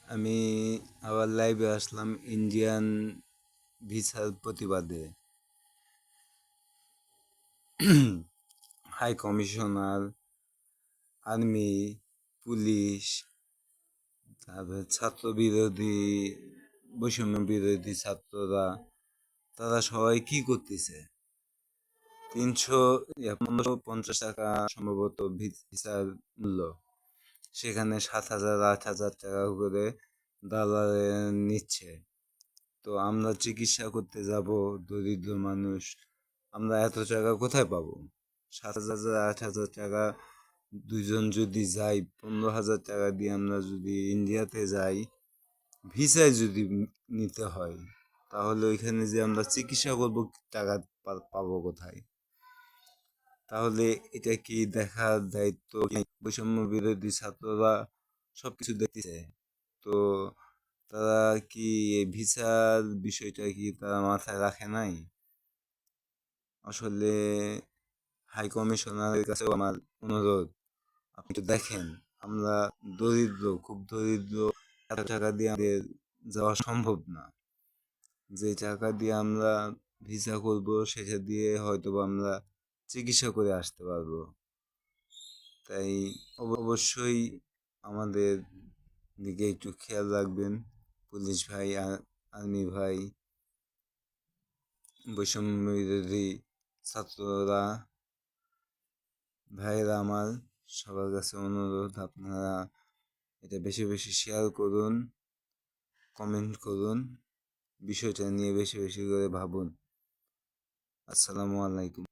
আমি আবার লাইভে আসলাম ইন্ডিয়ান ভিসার প্রতিবাদে। হাই কমিশনার, আর্মি, পুলিশ, তারপরে ছাত্র বিরোধী, বৈষম্য বিরোধী ছাত্ররা, তারা সবাই কি করতেছে? 1550 টাকা সম্ভবত ভিসার মূল্য, সেখানে 7,000 8,000 টাকা করে দালালে নিচ্ছে। তো আমরা চিকিৎসা করতে যাব, দরিদ্র মানুষ, আমরা এত টাকা কোথায় পাবো? 7,000 8,000 টাকা দুইজন যদি যাই, 15,000 টাকা দিয়ে আমরা যদি ইন্ডিয়াতে যাই, ভিসায় যদি নিতে হয়, তাহলে ওইখানে যে আমরা চিকিৎসা করবো, টাকা পাবো কোথায়? তাহলে এটা কি দেখার দায়িত্ব বৈষম্য বিরোধী ছাত্ররা সবকিছু দেখতেছে? তো তারা কি এই ভিসার বিষয়টা কি তারা মাথায় রাখে নাই? আসলে হাই কমিশনারের কাছেও আমার অনুরোধ, আপনি একটু দেখেন, আমরা দরিদ্র, খুব দরিদ্র, এত টাকা দিয়ে আমাদের যাওয়া সম্ভব না। যে টাকা দিয়ে আমরা ভিসা করবো, সেটা দিয়ে হয়তো আমরা চিকিৎসা করে আসতে পারবো। তাই অবশ্যই আমাদের দিকে একটু খেয়াল রাখবেন, পুলিশ ভাই, আর্মি ভাই, বৈষম্য বিরোধী ছাত্ররা, ভাইয়েরা আমার, সবার কাছে অনুরোধ, আপনারা এটা বেশি বেশি শেয়ার করুন, কমেন্ট করুন, বিষয়টা নিয়ে বেশি বেশি করে ভাবুন। আসসালামু আলাইকুম।